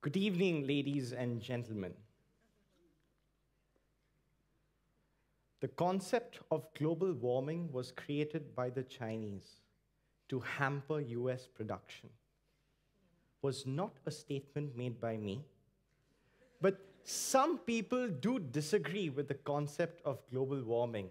Good evening, ladies and gentlemen. The concept of global warming was created by the Chinese to hamper US production. Was not a statement made by me, but some people do disagree with the concept of global warming.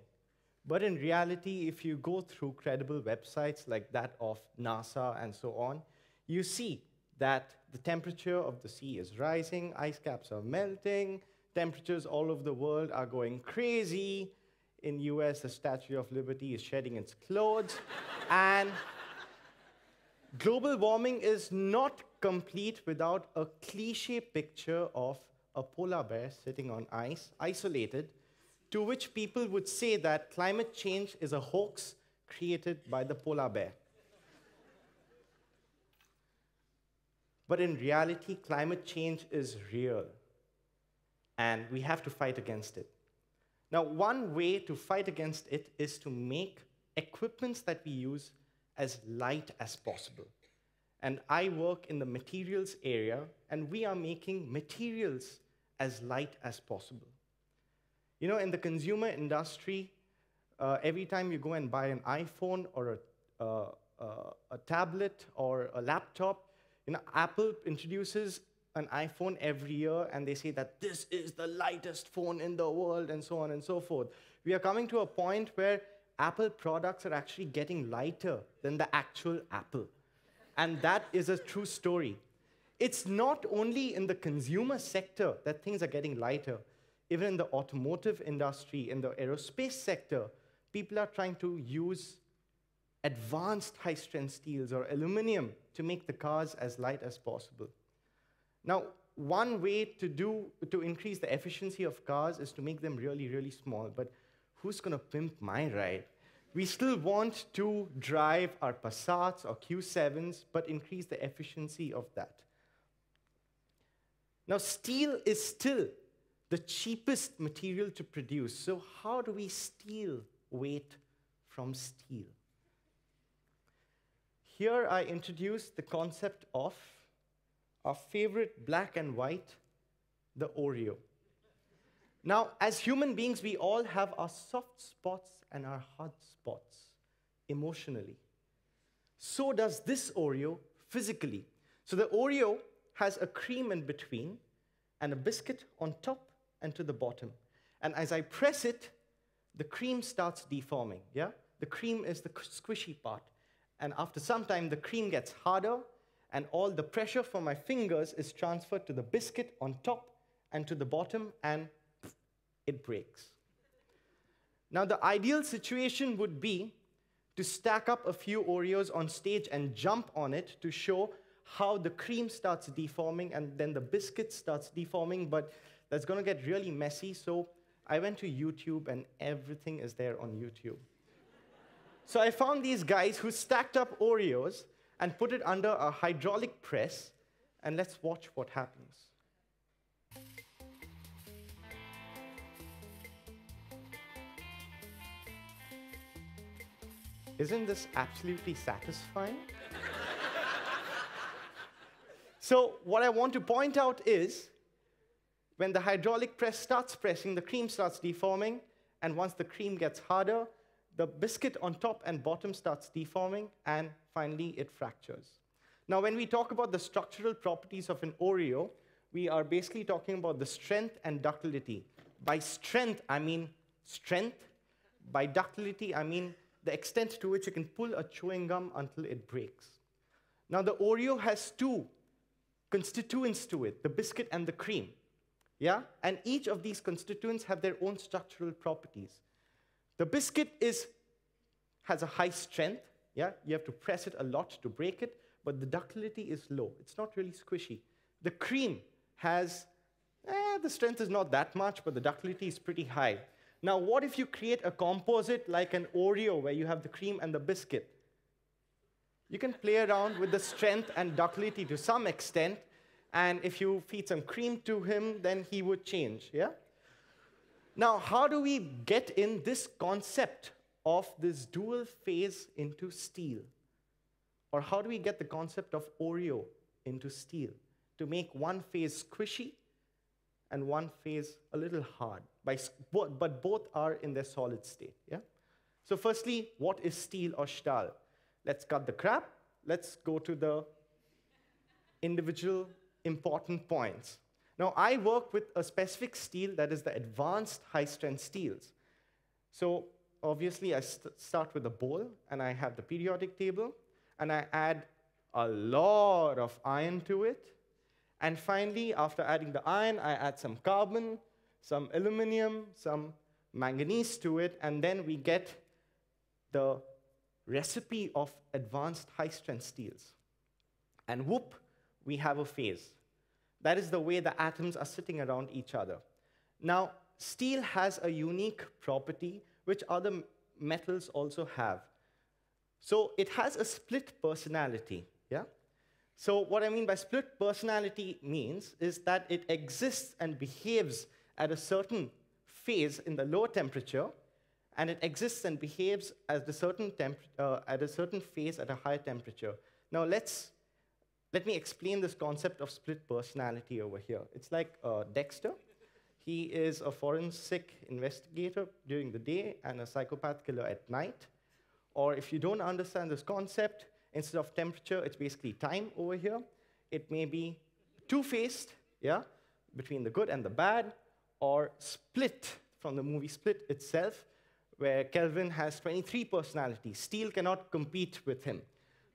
But in reality, if you go through credible websites like that of NASA and so on, you see that the temperature of the sea is rising, ice caps are melting, temperatures all over the world are going crazy. In US, the Statue of Liberty is shedding its clothes. And global warming is not complete without a cliche picture of a polar bear sitting on ice, isolated, to which people would say that climate change is a hoax created by the polar bear. But in reality, climate change is real, and we have to fight against it. Now, one way to fight against it is to make equipments that we use as light as possible. And I work in the materials area, and we are making materials as light as possible. You know, in the consumer industry, every time you go and buy an iPhone or a tablet or a laptop, you know, Apple introduces an iPhone every year, and they say that this is the lightest phone in the world, and so on and so forth. We are coming to a point where Apple products are actually getting lighter than the actual Apple. And that is a true story. It's not only in the consumer sector that things are getting lighter. Even in the automotive industry, in the aerospace sector, people are trying to use advanced high-strength steels or aluminum to make the cars as light as possible. Now, one way to increase the efficiency of cars is to make them really, really small. But who's going to pimp my ride? We still want to drive our Passats or Q7s, but increase the efficiency of that. Now, steel is still the cheapest material to produce. So how do we steal weight from steel? Here I introduce the concept of our favorite black and white, the Oreo. Now, as human beings, we all have our soft spots and our hard spots emotionally. So does this Oreo physically. So the Oreo has a cream in between and a biscuit on top and to the bottom. And as I press it, the cream starts deforming, yeah? The cream is the squishy part. And after some time, the cream gets harder, and all the pressure from my fingers is transferred to the biscuit on top and to the bottom, and it breaks. Now, the ideal situation would be to stack up a few Oreos on stage and jump on it to show how the cream starts deforming and then the biscuit starts deforming, but that's going to get really messy, so I went to YouTube, and everything is there on YouTube. So I found these guys who stacked up Oreos and put it under a hydraulic press, and let's watch what happens. Isn't this absolutely satisfying? So what I want to point out is, when the hydraulic press starts pressing, the cream starts deforming, and once the cream gets harder, the biscuit on top and bottom starts deforming, and finally it fractures. Now, when we talk about the structural properties of an Oreo, we are basically talking about the strength and ductility. By strength, I mean strength. By ductility, I mean the extent to which you can pull a chewing gum until it breaks. Now, the Oreo has two constituents to it, the biscuit and the cream. Yeah? And each of these constituents have their own structural properties. The biscuit has a high strength. Yeah? You have to press it a lot to break it, but the ductility is low. It's not really squishy. The cream has, the strength is not that much, but the ductility is pretty high. Now, what if you create a composite like an Oreo where you have the cream and the biscuit? You can play around with the strength and ductility to some extent, and if you feed some cream to him, then he would change, yeah? Now, how do we get in this concept of this dual phase into steel? Or how do we get the concept of Oreo into steel? to make one phase squishy and one phase a little hard, but both are in their solid state. Yeah? So firstly, what is steel or Stahl? Let's cut the crap. Let's go to the individual important points. Now, I work with a specific steel that is the advanced high-strength steels. So obviously, I start with a bowl, and I have the periodic table, and I add a lot of iron to it. And finally, after adding the iron, I add some carbon, some aluminum, some manganese to it, and then we get the recipe of advanced high-strength steels. And whoop, we have a phase. That is the way the atoms are sitting around each other. Now, steel has a unique property which other metals also have. So it has a split personality, yeah? So what I mean by split personality means is that it exists and behaves at a certain phase in the lower temperature, and it exists and behaves at a certain phase at a higher temperature. Now let me explain this concept of split personality over here. It's like Dexter. He is a forensic investigator during the day and a psychopath killer at night. Or if you don't understand this concept, instead of temperature, it's basically time over here. It may be two-faced, yeah, between the good and the bad, or split from the movie Split itself, where Kelvin has 23 personalities. Steel cannot compete with him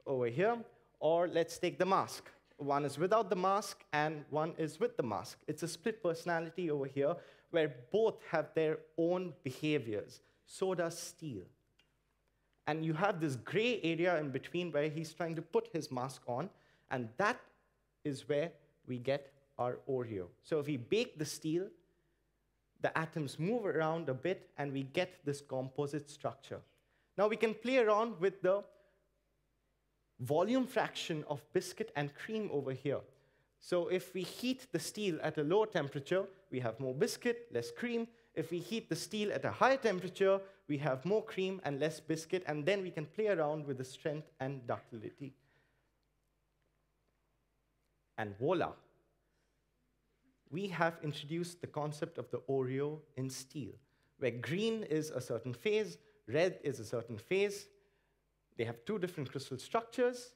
over here. Or let's take the mask. One is without the mask, and one is with the mask. It's a split personality over here, where both have their own behaviors. So does steel. And you have this gray area in between where he's trying to put his mask on, and that is where we get our Oreo. So if we bake the steel, the atoms move around a bit, and we get this composite structure. Now we can play around with the volume fraction of biscuit and cream over here. So if we heat the steel at a lower temperature, we have more biscuit, less cream. If we heat the steel at a higher temperature, we have more cream and less biscuit, and then we can play around with the strength and ductility. And voila, we have introduced the concept of the Oreo in steel, where green is a certain phase, red is a certain phase. They have two different crystal structures.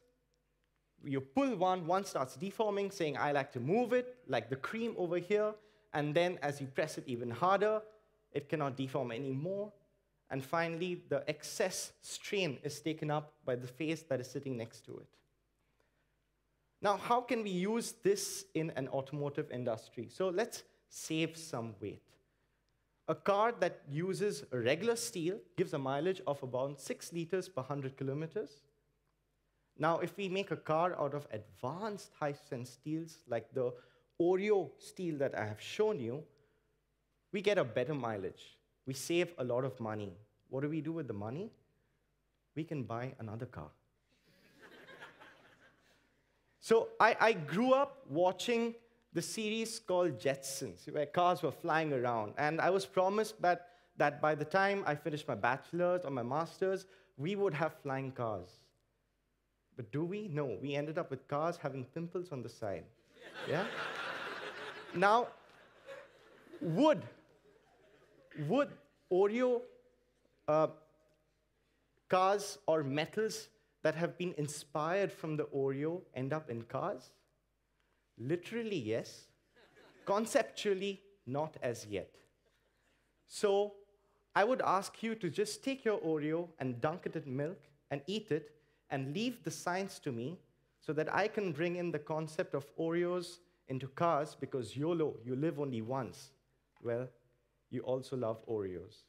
You pull one starts deforming, saying, I like to move it, like the cream over here. And then as you press it even harder, it cannot deform anymore. And finally, the excess strain is taken up by the phase that is sitting next to it. Now, how can we use this in an automotive industry? So let's save some weight. A car that uses regular steel gives a mileage of about 6 liters per 100 kilometers. Now, if we make a car out of advanced high-strength steels, like the Oreo steel that I have shown you, we get a better mileage. We save a lot of money. What do we do with the money? We can buy another car. So I grew up watching the series called Jetsons, where cars were flying around. And I was promised that by the time I finished my bachelor's or my master's, we would have flying cars. But do we? No. We ended up with cars having pimples on the side. Yeah? Now, would Oreo cars or metals that have been inspired from the Oreo end up in cars? Literally, yes. Conceptually, not as yet. So I would ask you to just take your Oreo and dunk it in milk and eat it and leave the science to me so that I can bring in the concept of Oreos into cars, because YOLO, you live only once. Well, you also love Oreos.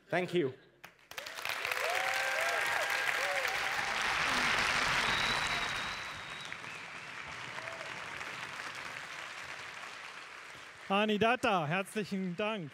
Thank you. Dutta, herzlichen Dank.